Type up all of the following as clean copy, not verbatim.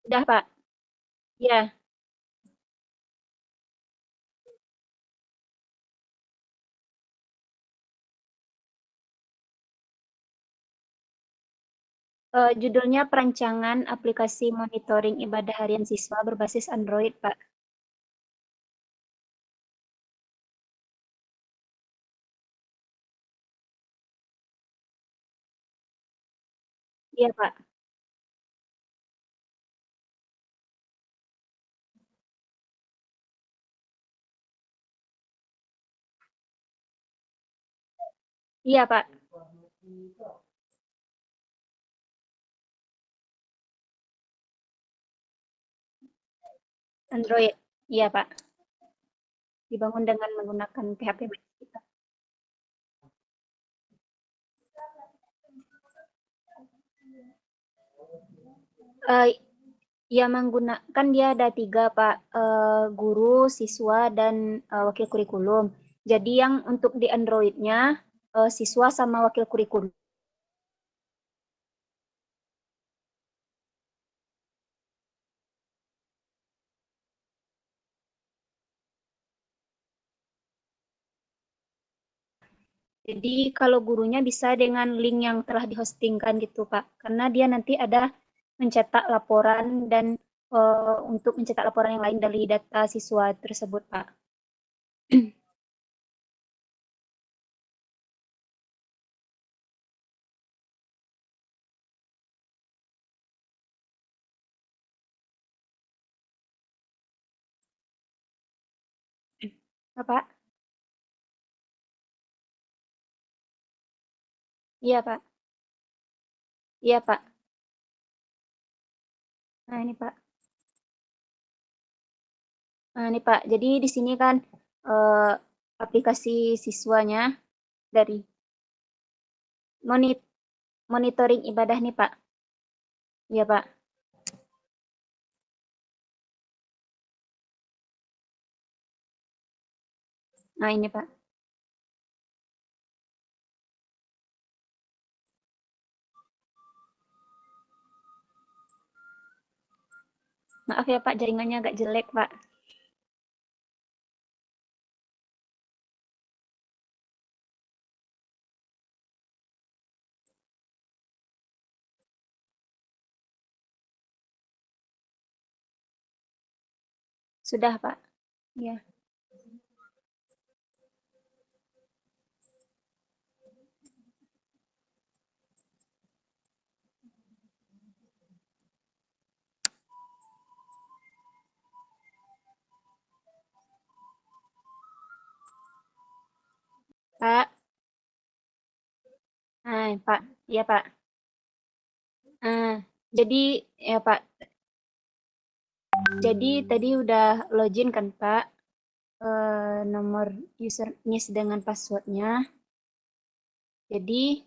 Sudah, Pak. Ya, judulnya Perancangan Aplikasi Monitoring Ibadah Harian Siswa berbasis Android, Pak. Iya, Pak. Iya, Pak. Android. Iya, Pak. Dibangun dengan menggunakan PHP kita. Eh, ya, menggunakan dia ada tiga, Pak. Guru, siswa, dan wakil kurikulum. Jadi yang untuk di Android-nya, siswa sama wakil kurikulum. Jadi kalau gurunya bisa dengan link yang telah dihostingkan gitu, Pak. Karena dia nanti ada mencetak laporan dan untuk mencetak laporan yang lain dari data siswa tersebut, Pak. Pak? Iya, Pak. Iya, Pak. Nah, ini, Pak. Nah, ini, Pak. Jadi di sini kan eh, aplikasi siswanya dari monit monitoring ibadah nih, Pak. Iya, Pak. Nah, ini, Pak. Maaf ya, Pak, jaringannya agak jelek, Pak. Sudah, Pak. Iya. Pak. Nah, Pak. Iya, Pak. Ah, jadi ya Pak, jadi tadi udah login kan Pak, nomor username dengan passwordnya. Jadi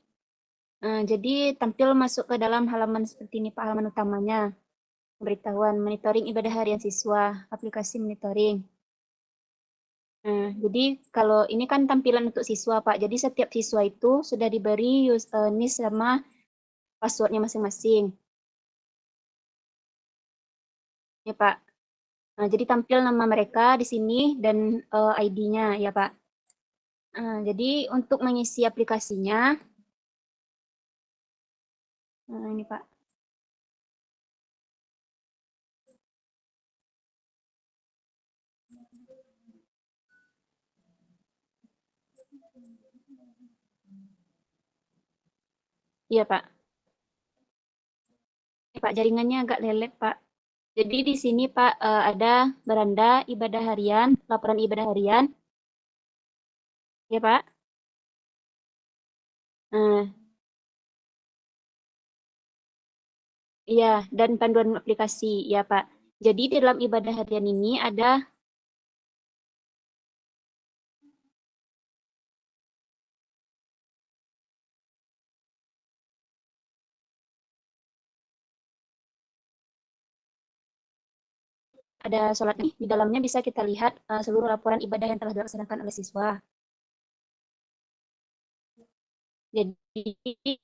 jadi tampil masuk ke dalam halaman seperti ini Pak, halaman utamanya. Pemberitahuan monitoring ibadah harian siswa, aplikasi monitoring. Nah, jadi kalau ini kan tampilan untuk siswa Pak. Jadi setiap siswa itu sudah diberi username sama passwordnya masing-masing. Ya Pak. Nah, jadi tampil nama mereka di sini dan ID-nya ya Pak. Jadi untuk mengisi aplikasinya, nah ini Pak. Iya Pak. Pak jaringannya agak lelet Pak. Jadi di sini Pak ada beranda ibadah harian, laporan ibadah harian, ya Pak. Nah, iya dan panduan aplikasi, ya Pak. Jadi di dalam ibadah harian ini ada sholat nih. Di dalamnya bisa kita lihat seluruh laporan ibadah yang telah dilaksanakan oleh siswa. Jadi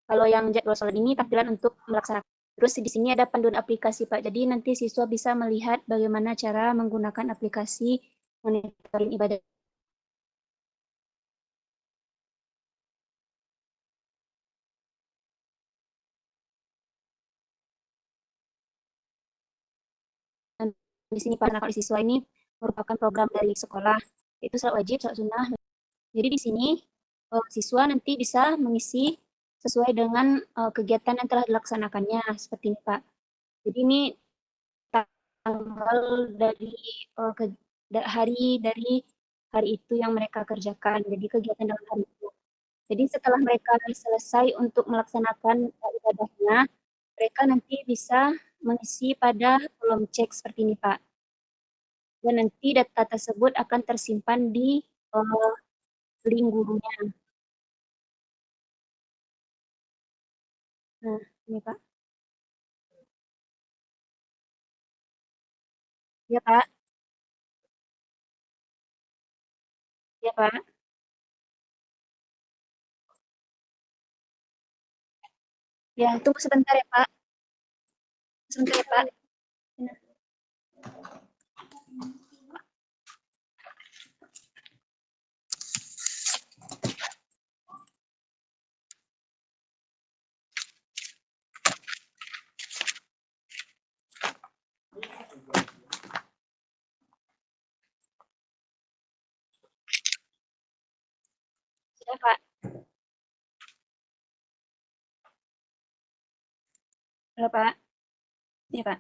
kalau yang jadwal sholat ini tampilan untuk melaksanakan Terus di sini ada panduan aplikasi, Pak. Jadi nanti siswa bisa melihat bagaimana cara menggunakan aplikasi monitoring ibadah. Dan di sini Pak, anak siswa ini merupakan program dari sekolah, yaitu salat wajib, salat sunnah. Jadi di sini siswa nanti bisa mengisi sesuai dengan kegiatan yang telah dilaksanakannya, seperti ini Pak. Jadi ini tanggal dari hari hari itu yang mereka kerjakan. Jadi kegiatan dalam hari itu. Jadi setelah mereka selesai untuk melaksanakan ibadahnya, mereka nanti bisa mengisi pada kolom cek seperti ini, Pak. Dan nanti data tersebut akan tersimpan di link gurunya. Nah, ini Pak. Ya, Pak. Ya, Pak. Ya, tunggu sebentar ya, Pak. Sebentar ya, Pak. Ya, Pak. Ya, Pak. Ya, Pak.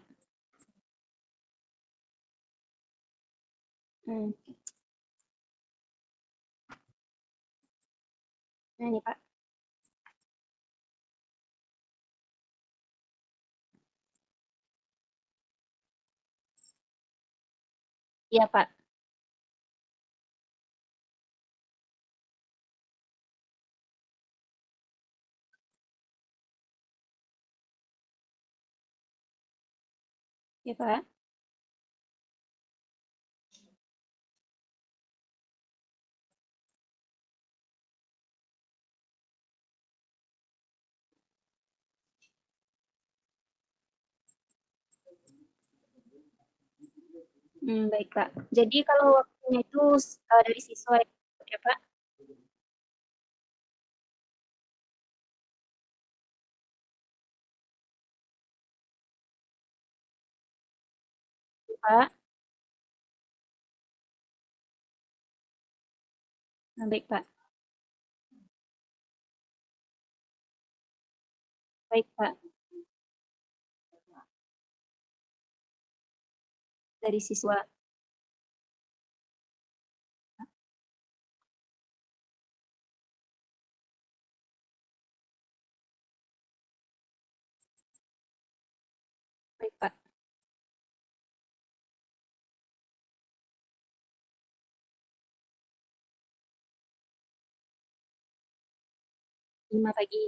Hmm. Nah, ini, Pak. Iya, Pak. Ya, Pak. Baik, Pak. Jadi kalau waktunya itu dari siswa ya, Pak. Pak. Baik, Pak. Baik, Pak. Dari siswa. Baik, Pak. Lima pagi.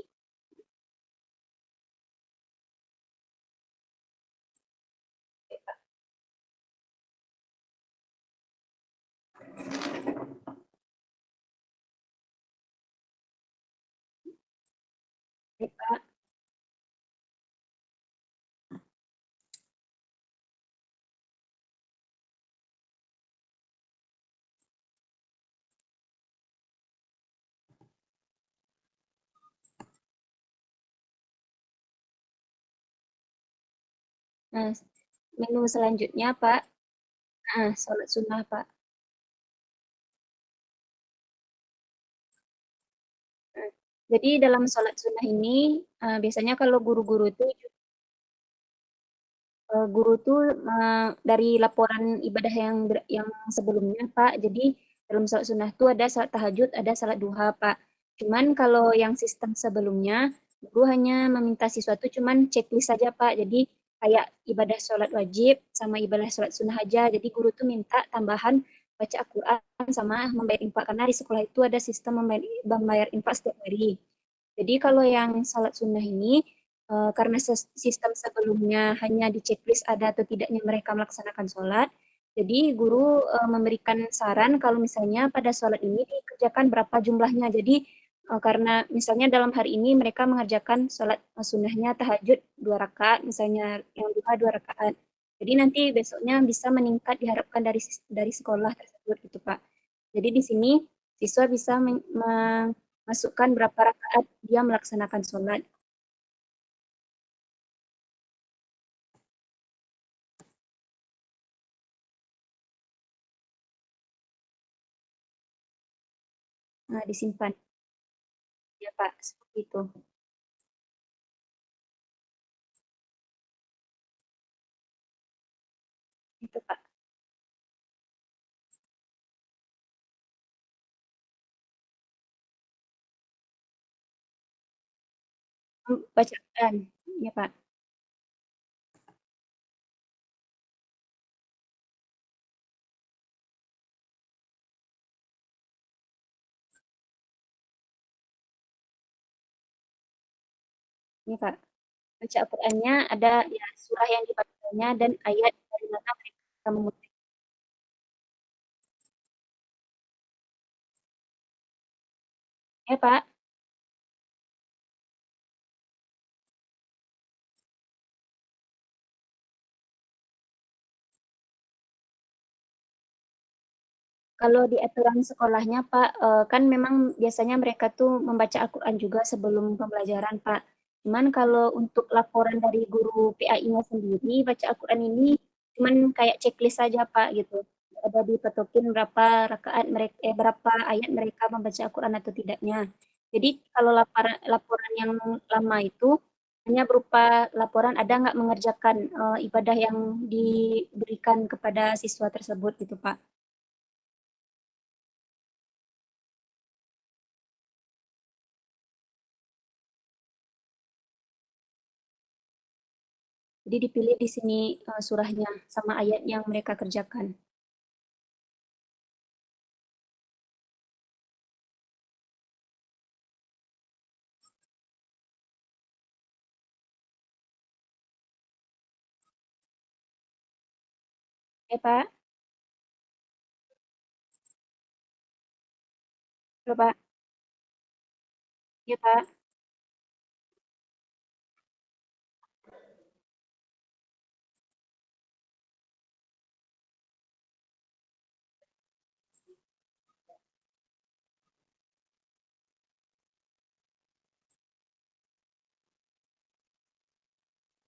Baik, Pak. Baik, Pak. Nah, menu selanjutnya, Pak. Nah, sholat sunnah, Pak. Nah, jadi dalam sholat sunnah ini, biasanya kalau guru-guru itu guru tuh dari laporan ibadah yang sebelumnya, Pak. Jadi dalam sholat sunnah itu ada salat tahajud, ada salat duha, Pak. Cuman kalau yang sistem sebelumnya, guru hanya meminta siswa itu cuman checklist saja, Pak. Jadi kayak ibadah sholat wajib sama ibadah sholat sunnah aja. Jadi guru tuh minta tambahan baca Al-Quran sama membayar infak. Karena di sekolah itu ada sistem membayar infak setiap hari. Jadi kalau yang salat sunnah ini, karena sistem sebelumnya hanya di checklist ada atau tidaknya mereka melaksanakan sholat, jadi guru memberikan saran kalau misalnya pada sholat ini dikerjakan berapa jumlahnya. Jadi Karena misalnya dalam hari ini mereka mengerjakan sholat sunnahnya tahajud 2 rakaat, misalnya yang duha 2 rakaat. Jadi nanti besoknya bisa meningkat diharapkan dari sekolah tersebut gitu Pak. Jadi di sini siswa bisa memasukkan berapa rakaat dia melaksanakan sholat. Nah, disimpan. Ya Pak, seperti itu. Itu Pak. Bacaan. Ya Pak. Ini Pak. Baca Al-Qur'annya ada ya surah yang dibacanya dan ayat dari mana mereka bisa memulai. Ya Pak. Kalau di aturan sekolahnya Pak, kan memang biasanya mereka tuh membaca Al-Quran juga sebelum pembelajaran Pak. Cuman kalau untuk laporan dari guru PAI-nya sendiri, baca Al-Quran ini cuman kayak checklist saja Pak gitu. Ada dipetokin berapa rakaat mereka, berapa ayat mereka membaca Al-Quran atau tidaknya. Jadi kalau laporan yang lama itu hanya berupa laporan ada nggak mengerjakan ibadah yang diberikan kepada siswa tersebut gitu Pak. Jadi dipilih di sini surahnya sama ayat yang mereka kerjakan. Ya Pak, ya Pak, ya Pak,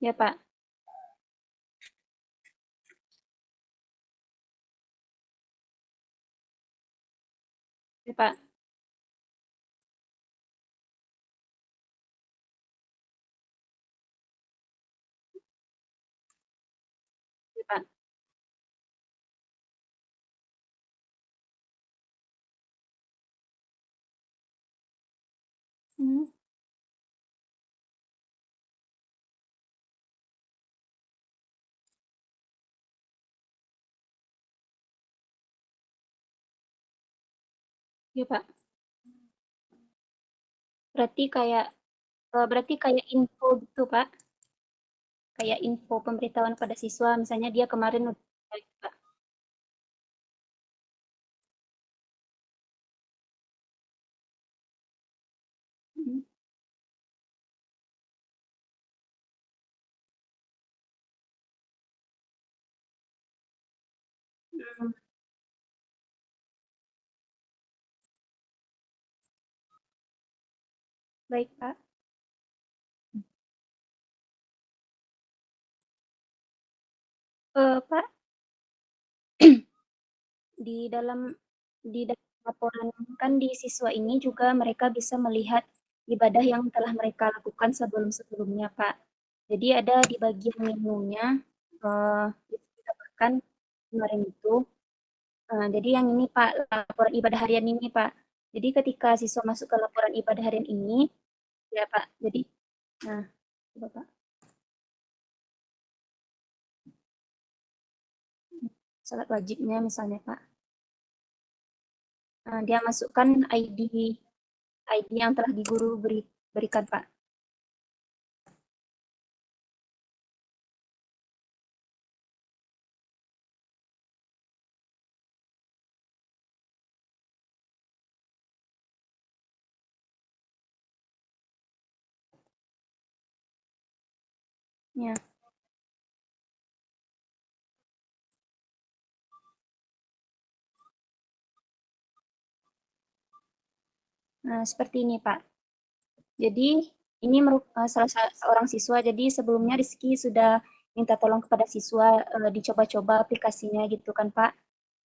ya Pak, ya Pak, ya Pak. Hmm, ya Pak. Berarti kayak berarti kayak info gitu Pak, kayak info pemberitahuan pada siswa. Misalnya dia kemarin udah baik, Pak. Hmm, hmm, baik Pak. Pak, di dalam laporan kan di siswa ini juga mereka bisa melihat ibadah yang telah mereka lakukan sebelum-sebelumnya, Pak. Jadi ada di bagian menunya ditambahkan kemarin itu. Jadi yang ini Pak, laporan ibadah harian ini Pak. Jadi ketika siswa masuk ke laporan ibadah harian ini, ya Pak. Jadi, nah, coba Pak, salat wajibnya misalnya Pak. Dia masukkan ID yang telah di guru berikan Pak. Ya. Nah, seperti ini, Pak. Jadi ini seorang siswa. Jadi sebelumnya Rizky sudah minta tolong kepada siswa dicoba-coba aplikasinya gitu kan Pak.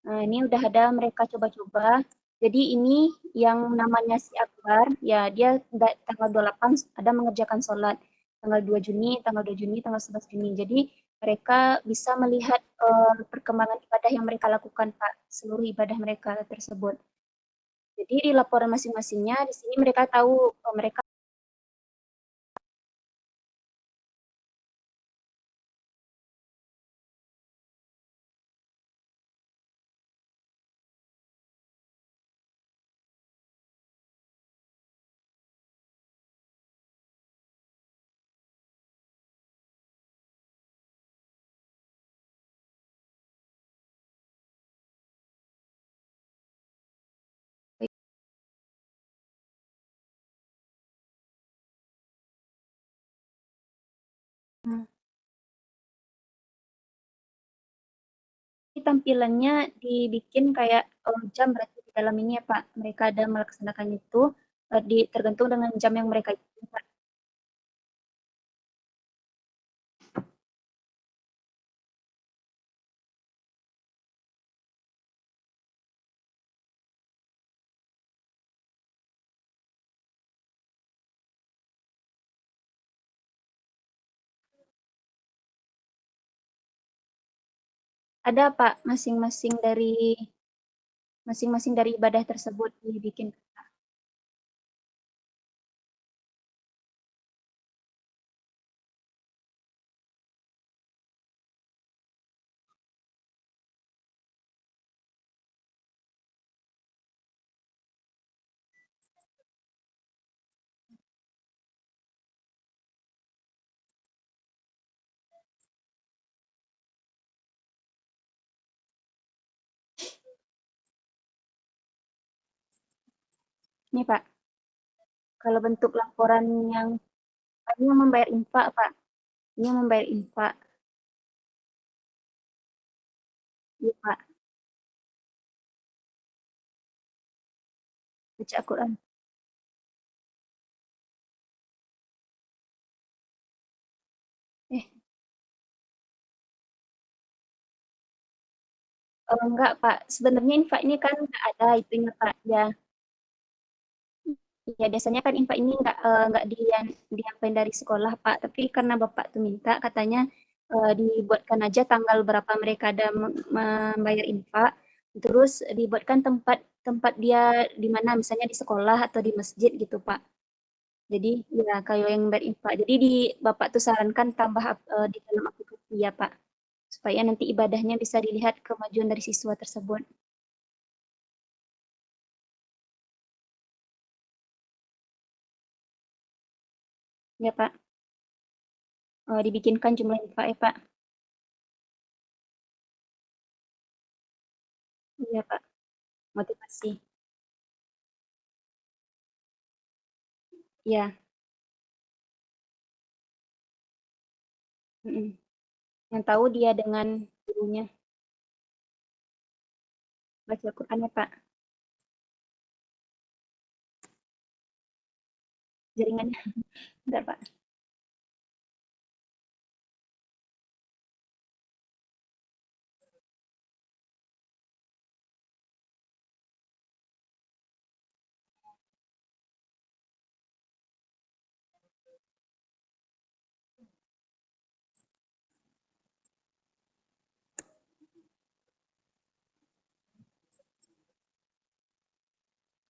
Nah, ini udah ada mereka coba-coba. Jadi ini yang namanya si Akbar, ya dia tanggal 28 ada mengerjakan sholat. Tanggal 2 Juni, tanggal 2 Juni, tanggal 11 Juni. Jadi mereka bisa melihat perkembangan ibadah yang mereka lakukan Pak, seluruh ibadah mereka tersebut. Jadi di laporan masing-masingnya di sini mereka tahu mereka. Tampilannya dibikin kayak jam berarti di dalam ini ya Pak. Mereka ada melaksanakan itu tergantung dengan jam yang mereka ikuti, Pak. Ada Pak masing-masing dari ibadah tersebut dibikin. Ini Pak, kalau bentuk laporan yang ini membayar infak Pak. Ini membayar infak. Iya Pak, baca Al-Quran. Eh, enggak Pak, sebenarnya infak ini kan nggak ada itunya Pak. Ya, ya biasanya kan infak ini nggak diapain dari sekolah Pak, tapi karena Bapak tuh minta katanya dibuatkan aja tanggal berapa mereka ada membayar infak, terus dibuatkan tempat tempat dia di mana misalnya di sekolah atau di masjid gitu Pak. Jadi ya kayak yang bayar infak. Jadi Bapak tuh sarankan tambah di dalam aplikasi ya Pak, supaya nanti ibadahnya bisa dilihat kemajuan dari siswa tersebut. Ya Pak. Dibikinkan jumlah infak ya Pak. Iya Pak, motivasi. Ya. Mm-mm. Yang tahu dia dengan gurunya baca Quran ya Pak. Jaringannya enggak Pak.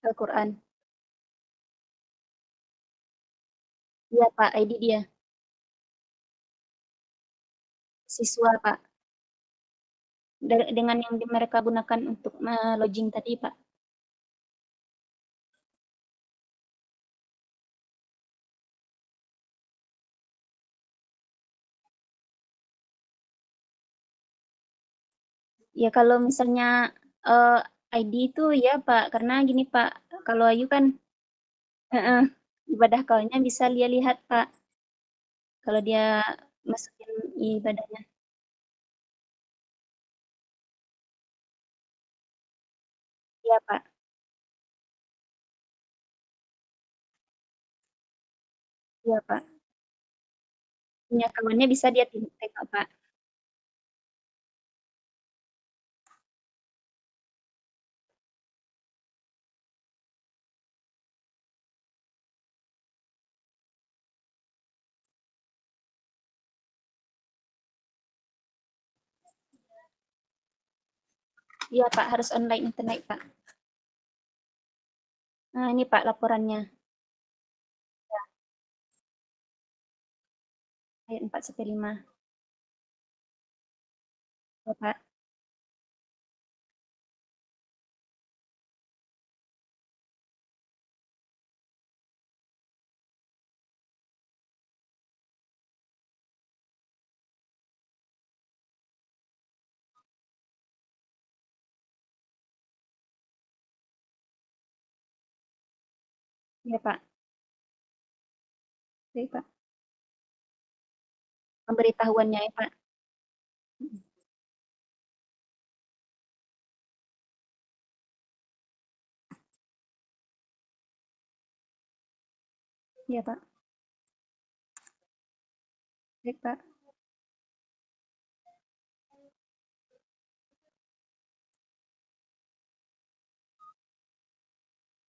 Al-Quran. Iya Pak, ID dia. Siswa Pak. Dengan yang mereka gunakan untuk lodging tadi Pak. Ya kalau misalnya eh, ID itu ya Pak, karena gini Pak, kalau Ayu kan ibadah kaunya bisa dia lihat Pak. Kalau dia masukin ibadahnya. Iya, Pak. Iya, Pak. Punya kawannya bisa dia tengok, Pak. Iya, Pak, harus online internet, Pak. Nah, ini Pak laporannya. Ya, ayat 4 sampai 5. Ya, Pak. Ya, Pak. Baik, Pak. Pemberitahuannya ya, Pak. Ya, Pak. Baik, Pak.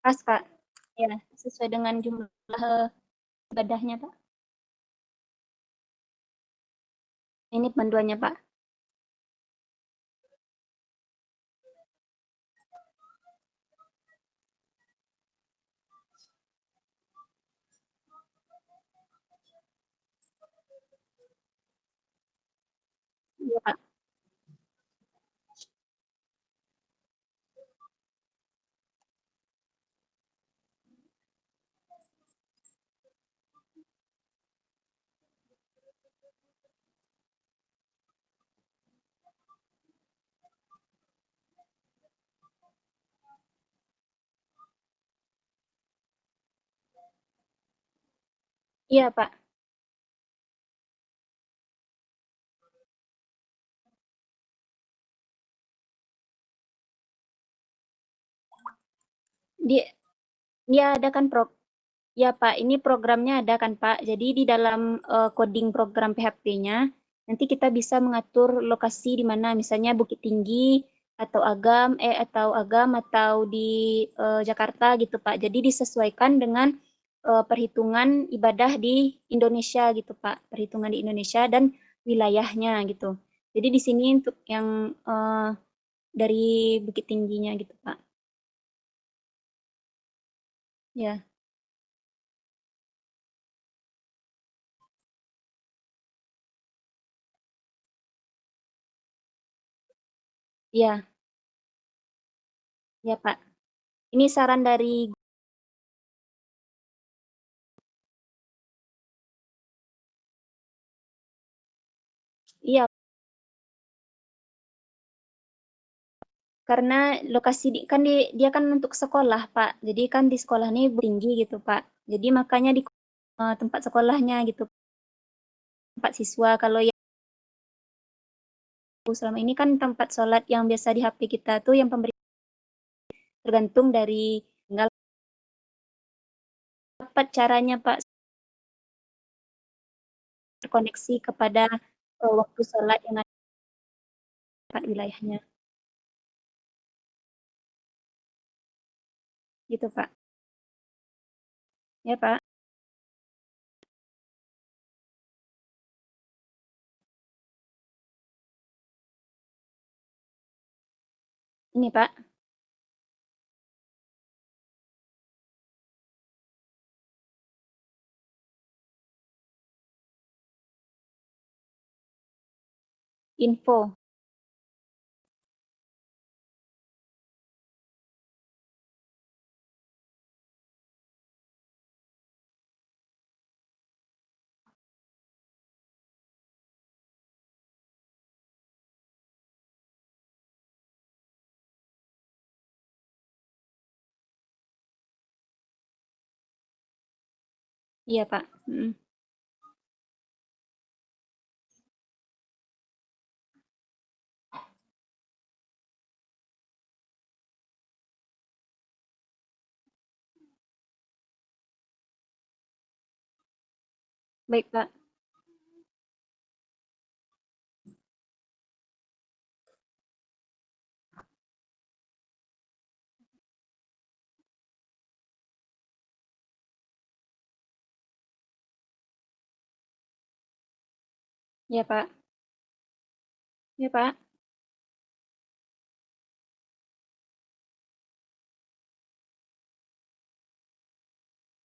Pas, Pak. Ya, sesuai dengan jumlah ibadahnya, Pak. Ini panduannya, Pak. Iya, Pak. Iya, Pak. Dia dia adakan ya, Pak, ini programnya ada kan, Pak. Jadi di dalam coding program PHP-nya, nanti kita bisa mengatur lokasi di mana, misalnya Bukit Tinggi atau Agam atau di Jakarta gitu, Pak. Jadi disesuaikan dengan perhitungan ibadah di Indonesia gitu, Pak. Perhitungan di Indonesia dan wilayahnya gitu. Jadi di sini untuk yang dari Bukit Tingginya gitu, Pak. Ya, ya, ya, Pak. Ini saran dari. Iya, karena lokasi kan dia kan untuk sekolah, Pak. Jadi kan di sekolah ini tinggi gitu, Pak. Jadi makanya di tempat sekolahnya gitu, tempat siswa. Kalau yang selama ini kan tempat sholat yang biasa di HP kita tuh yang pemberi tergantung dari tinggal dapat caranya, Pak, terkoneksi kepada waktu sholat yang ada di wilayahnya. Gitu, Pak. Ya, Pak. Ini, Pak, info. Iya, Pak. Baik, Pak. Ya, Pak. Ya, Pak.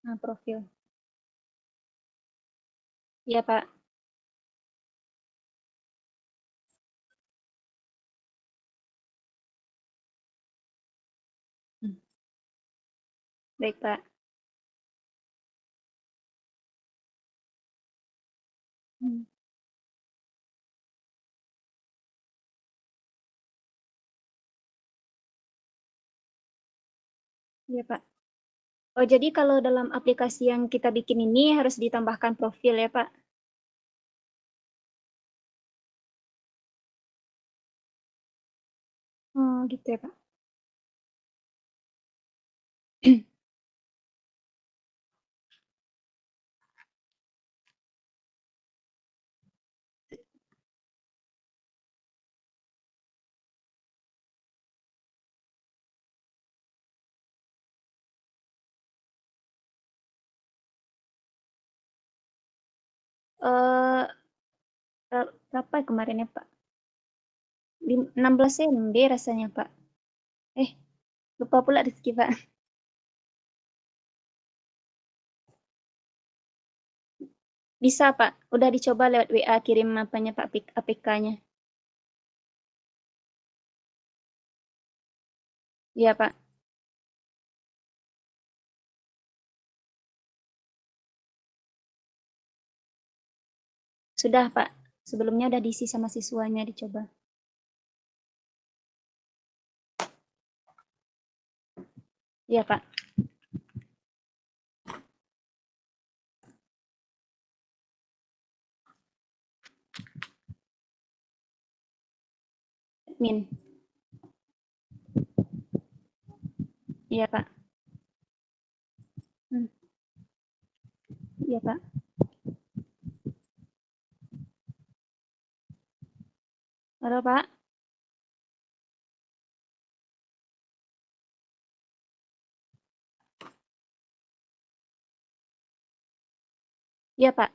Nah, profil. Ya, Pak. Hmm. Baik, Pak. Hmm. Ya, Pak. Oh, jadi kalau dalam aplikasi yang kita bikin ini harus ditambahkan profil ya, Pak? Oh, gitu ya, Pak. Eh, berapa kemarin ya, Pak? 16 MB rasanya, Pak. Eh, lupa pula Rizky, Pak. Bisa, Pak. Udah dicoba lewat WA kirim apanya, Pak, APK-nya. Iya, Pak. Sudah, Pak. Sebelumnya udah diisi sama siswanya dicoba. Iya, Pak. Admin. Iya, Pak. Hmm. Iya, Pak. Halo, Pak. Iya, Pak.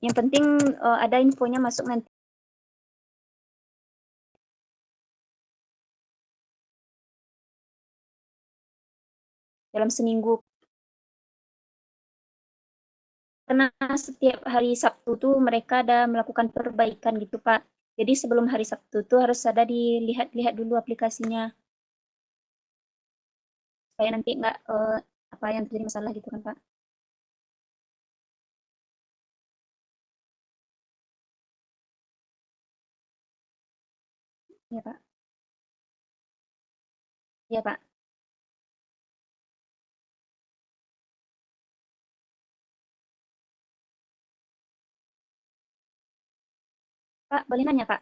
Yang penting ada infonya masuk nanti dalam seminggu. Karena setiap hari Sabtu tuh mereka ada melakukan perbaikan gitu, Pak. Jadi sebelum hari Sabtu tuh harus ada dilihat-lihat dulu aplikasinya supaya nanti nggak apa yang terjadi masalah gitu kan, Pak. Iya, Pak. Iya, Pak. Pak, boleh nanya, Pak?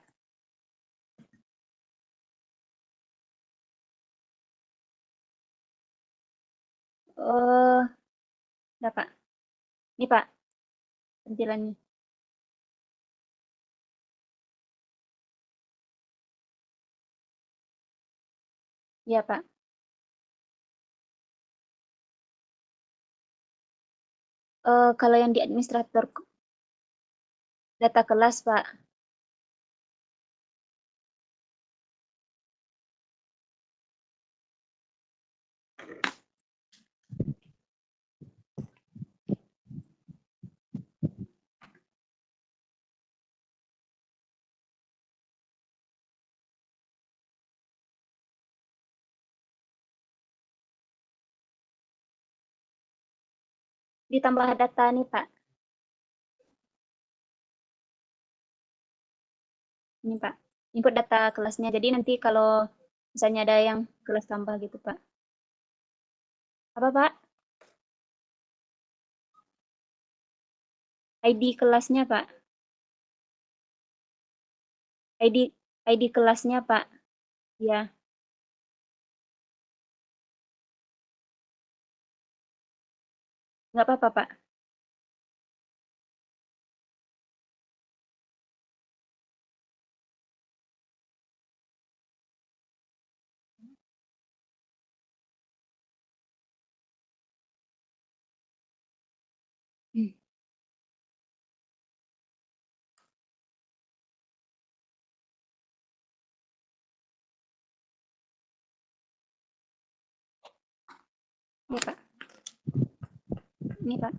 Oh, enggak, Pak. Ini, Pak, tampilannya. Iya, Pak. Kalau yang di administrator data kelas, Pak, ditambah data nih, Pak. Ini, Pak. Input data kelasnya. Jadi nanti kalau misalnya ada yang kelas tambah gitu, Pak. Apa, Pak? ID kelasnya, Pak. ID ID kelasnya, Pak. Ya. Nggak apa-apa, Pak. Hmm. Ini, Pak. Ini, Pak.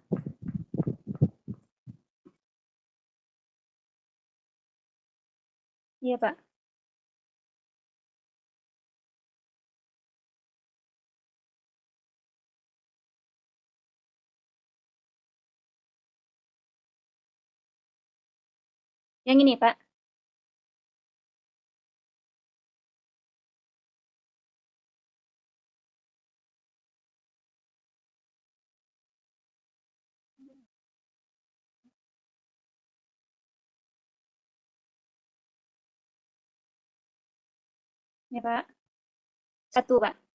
Iya, Pak. Yang ini, Pak. Ini, Pak. Satu, Pak.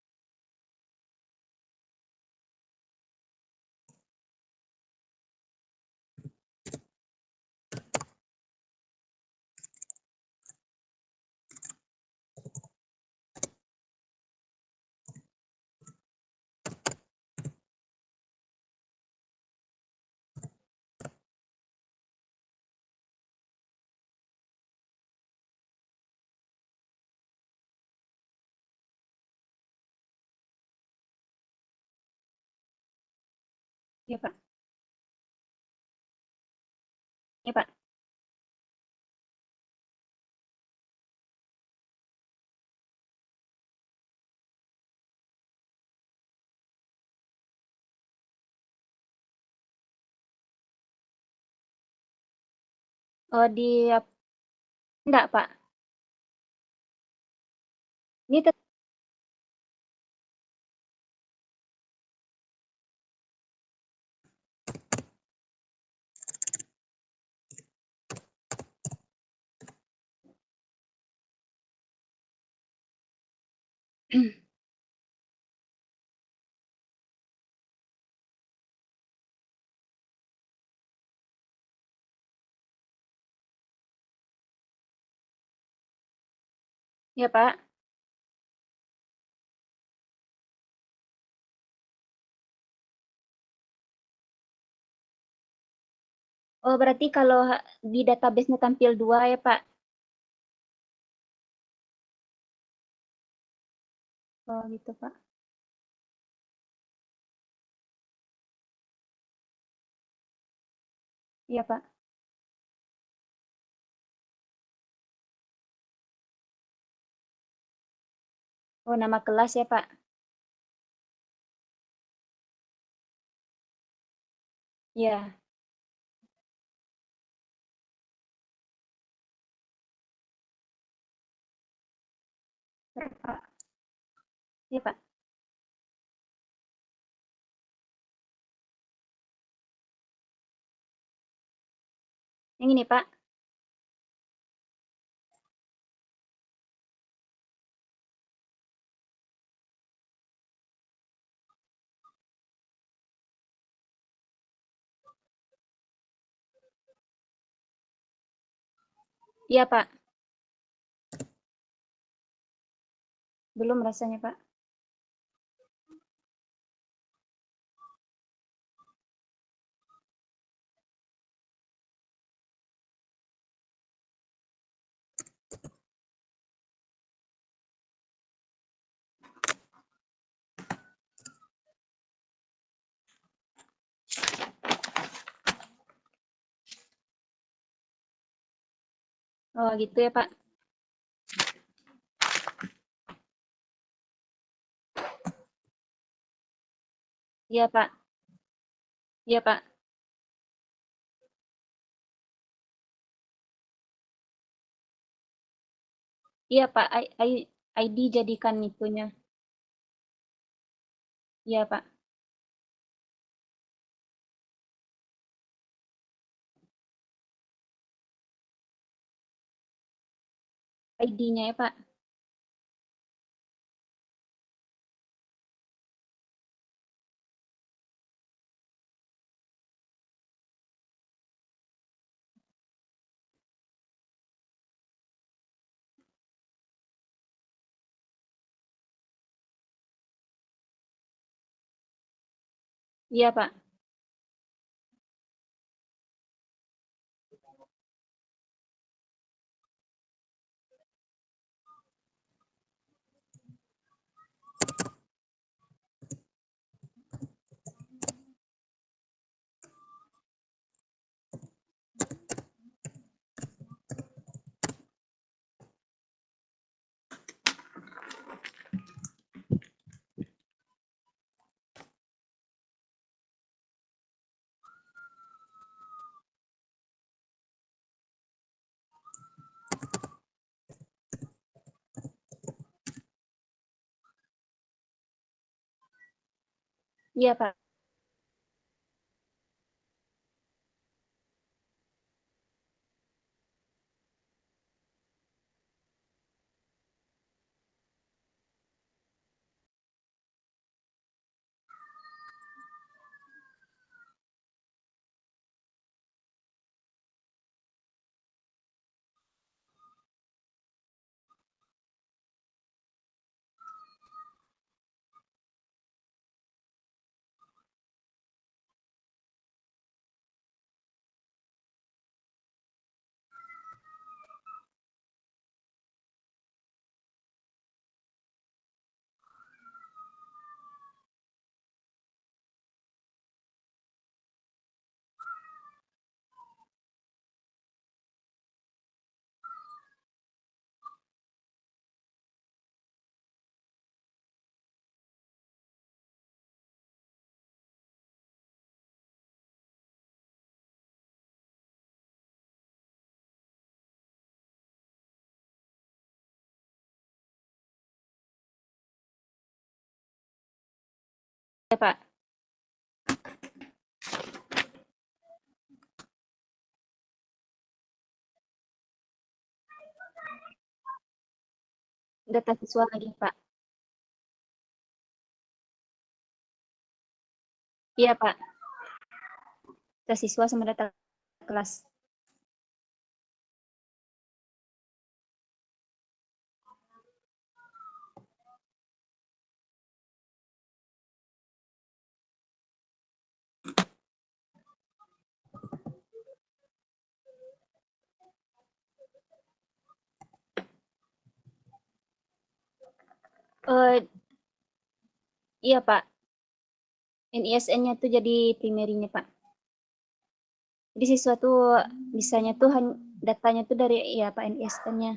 Iya, Pak. Ini, Pak. Oh, enggak, Pak. Ini ya, Pak. Oh, berarti kalau di database-nya tampil dua ya, Pak. Oh, gitu, Pak. Iya, Pak. Oh, nama kelas ya, Pak. Iya, Pak. Iya, Pak. Yang ini, Pak. Iya, Pak. Belum rasanya, Pak. Oh, gitu ya, Pak. Iya, Pak. Iya, Pak. Iya, Pak. ID jadikan itunya. Iya, Pak. ID-nya ya, Pak. Iya, Pak. Iya, Pak. Iya, Pak. Data siswa lagi, Pak. Iya, Pak. Data siswa sama data kelas. Iya, Pak. NISN-nya tuh jadi primerinya, Pak. Jadi siswa tuh bisanya tuh datanya tuh dari ya Pak NISN-nya.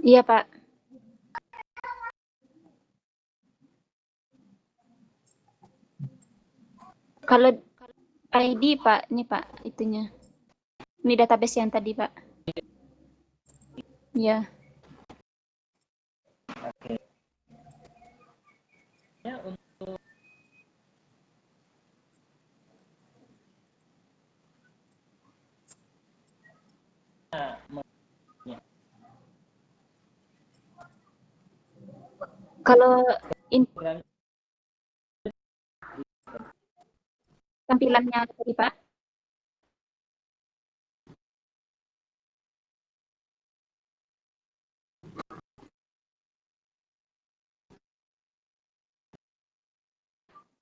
Iya, Pak. Kalau ID, Pak, ini Pak, itunya. Ini database yang tadi, Pak. Iya. Kalau tampilannya tadi, Pak.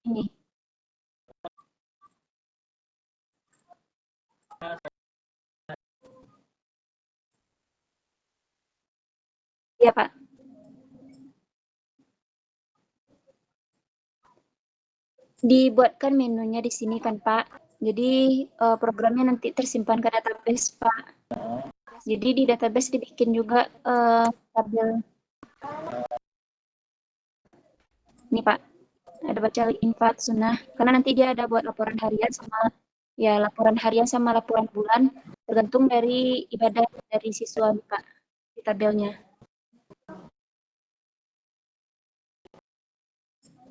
Ini. Iya, Pak. Dibuatkan menunya di sini kan Pak. Jadi programnya nanti tersimpan ke database Pak. Jadi di database dibikin juga tabel ini Pak. Ada baca infak sunnah. Karena nanti dia ada buat laporan harian sama laporan bulan tergantung dari ibadah dari siswa Pak di tabelnya.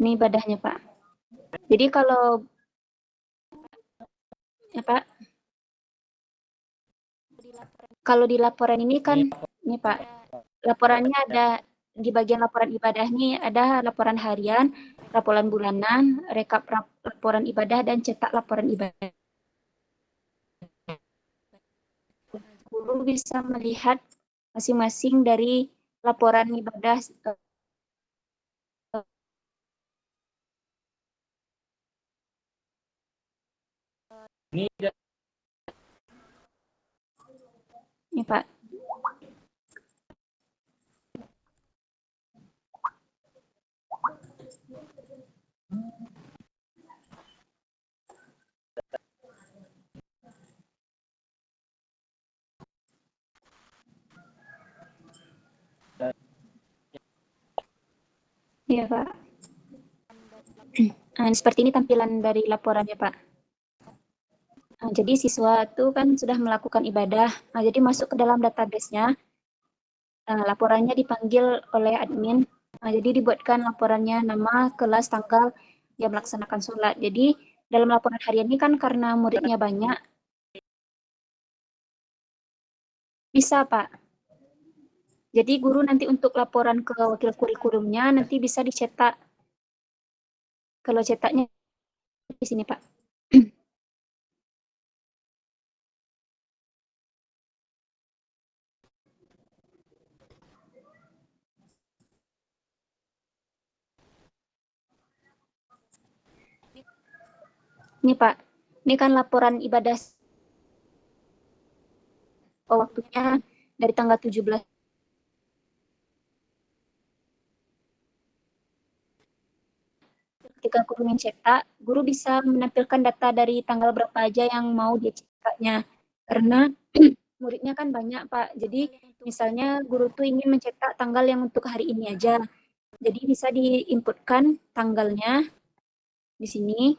Ini ibadahnya Pak. Jadi kalau ya Pak, kalau di laporan ini kan ini Pak, laporannya ada di bagian laporan ibadah ini ada laporan harian, laporan bulanan, rekap laporan ibadah dan cetak laporan ibadah. Guru bisa melihat masing-masing dari laporan ibadah ini Pak. Iya Pak. Nah, seperti ini tampilan dari laporannya Pak. Nah, jadi siswa itu kan sudah melakukan ibadah, nah, jadi masuk ke dalam database-nya, laporannya dipanggil oleh admin, nah, jadi dibuatkan laporannya nama, kelas, tanggal, dia melaksanakan sholat. Jadi dalam laporan harian ini kan karena muridnya banyak, bisa Pak. Jadi guru nanti untuk laporan ke wakil kurikulumnya nanti bisa dicetak. Kalau cetaknya di sini Pak. Ini Pak, ini kan laporan ibadah waktunya dari tanggal 17. Ketika guru mencetak, guru bisa menampilkan data dari tanggal berapa aja yang mau dia cetaknya. Karena muridnya kan banyak, Pak. Jadi misalnya guru tuh ingin mencetak tanggal yang untuk hari ini aja. Jadi bisa diinputkan tanggalnya di sini.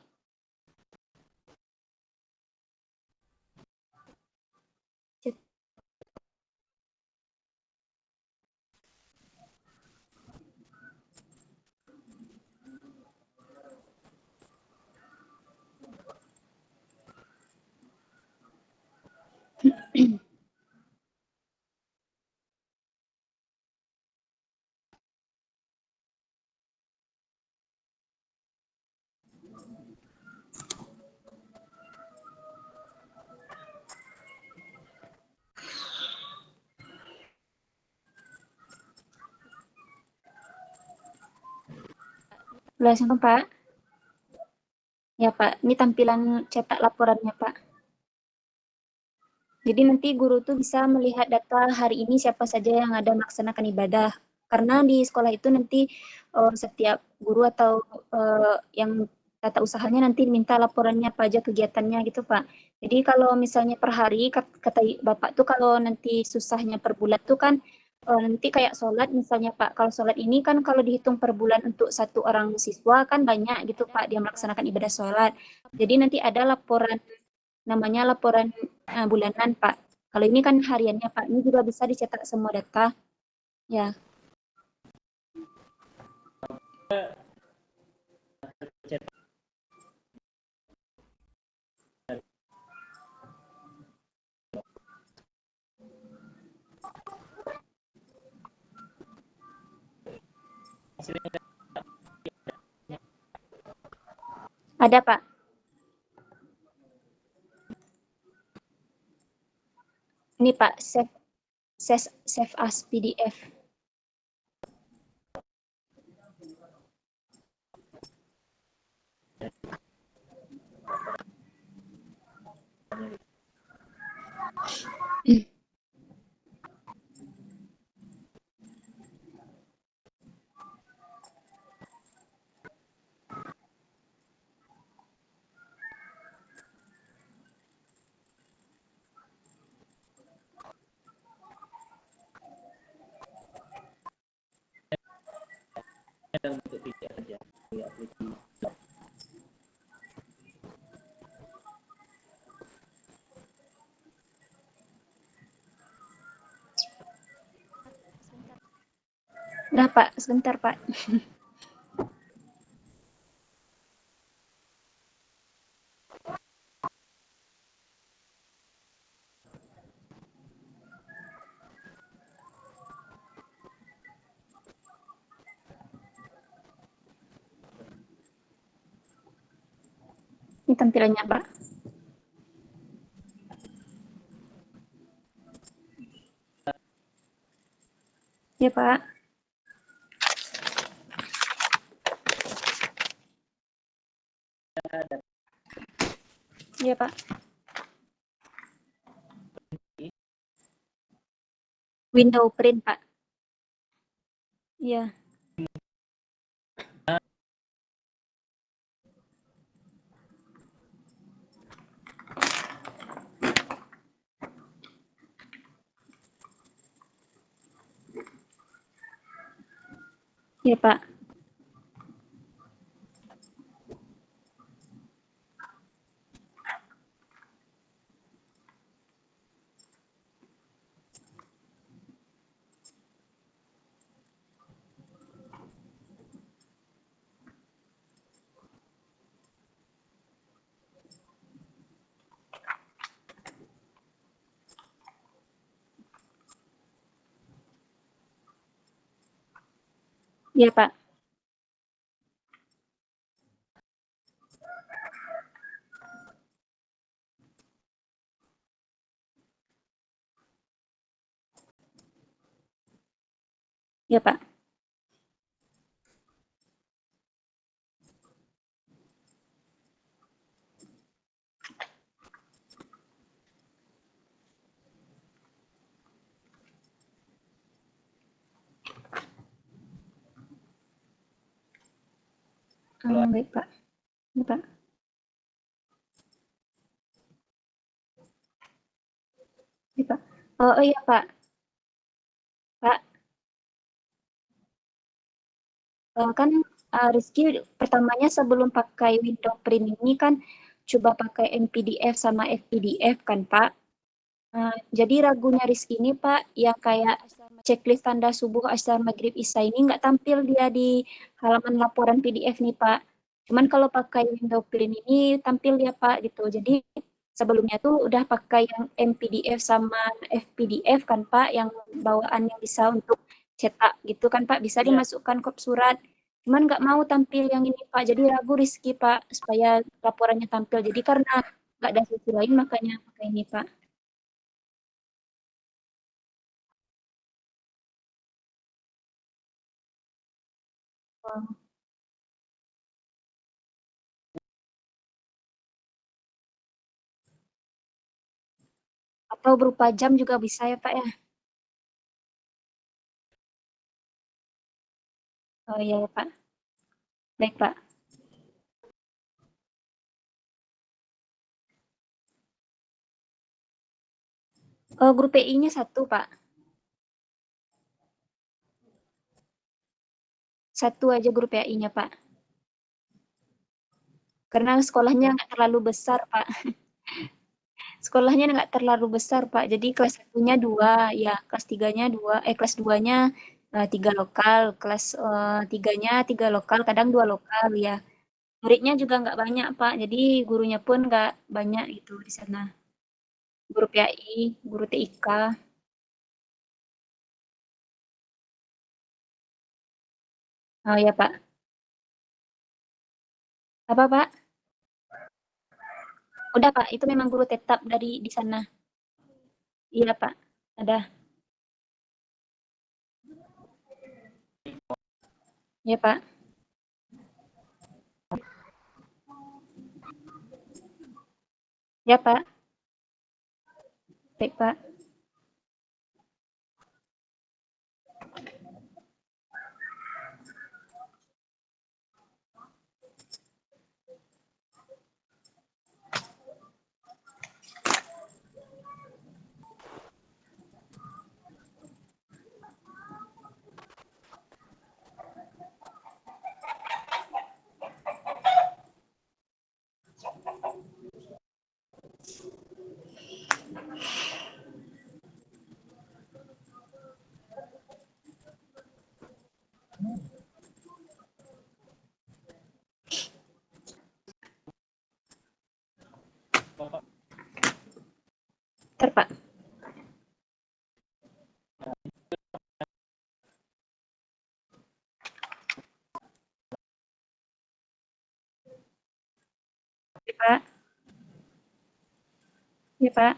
Langsung Pak. Ya Pak, ini tampilan cetak laporannya Pak. Jadi nanti guru tuh bisa melihat data hari ini siapa saja yang ada melaksanakan ibadah. Karena di sekolah itu nanti setiap guru atau yang tata usahanya nanti minta laporannya apa aja kegiatannya gitu Pak. Jadi kalau misalnya per hari, kata Bapak tuh kalau nanti susahnya per bulan tuh kan nanti kayak sholat misalnya Pak. Kalau sholat ini kan kalau dihitung per bulan untuk satu orang siswa kan banyak gitu Pak dia melaksanakan ibadah sholat. Jadi nanti ada laporan namanya laporan bulanan, Pak. Kalau ini kan hariannya, Pak. Ini juga bisa dicetak semua data. Ya, ada, Pak. Ini, Pak, save as PDF. untuk tidak saja di aplikasi. Udah Pak, sebentar Pak. Ini tampilannya Pak. Ya Pak. Ya Pak. Window print Pak. Iya. Ya Pak. Ya Pak. Ya Pak. Baik Pak. Ya Pak. Ya Pak. Oh iya Pak. Pak. Kan Rizky pertamanya sebelum pakai window print ini kan coba pakai MPDF sama FPDF kan Pak. Jadi ragunya Rizky ini Pak, yang kayak checklist tanda subuh, asar, maghrib, isya ini nggak tampil dia di halaman laporan PDF nih Pak. Cuman kalau pakai window print ini tampil ya Pak gitu. Jadi sebelumnya tuh udah pakai yang MPDF sama FPDF kan Pak, yang bawaan yang bisa untuk cetak gitu kan Pak, bisa dimasukkan kop surat. Cuman nggak mau tampil yang ini Pak, jadi ragu Rizky Pak supaya laporannya tampil. Jadi karena nggak ada sisi lain makanya pakai ini Pak. Atau berupa jam juga bisa ya Pak ya? Oh iya ya Pak. Baik Pak. Oh, grup PI-nya satu Pak. Satu aja grup PI-nya Pak. Karena sekolahnya nggak terlalu besar Pak. Sekolahnya nggak terlalu besar Pak. Jadi kelas satunya dua, ya kelas tiganya dua, kelas duanya tiga lokal, kelas tiganya tiga lokal, kadang dua lokal ya. Muridnya juga nggak banyak Pak. Jadi gurunya pun nggak banyak gitu di sana. Guru PAI, guru TIK. Oh ya Pak. Apa Pak? Udah Pak, itu memang guru tetap dari di sana. Iya Pak, ada. Ya Pak. Ya Pak. Baik Pak. Bentar, Pak. Ya, Pak. Ya, Pak.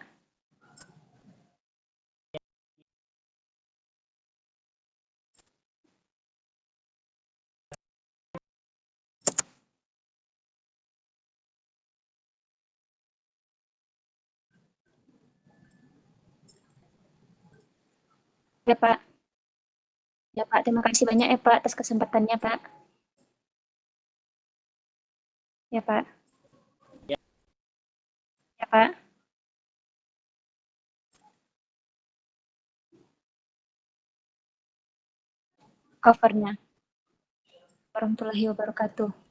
Ya, Pak. Ya, Pak. Terima kasih banyak ya, Pak, atas kesempatannya, Pak. Ya, Pak. Ya, Pak. Covernya. Warahmatullahi wabarakatuh.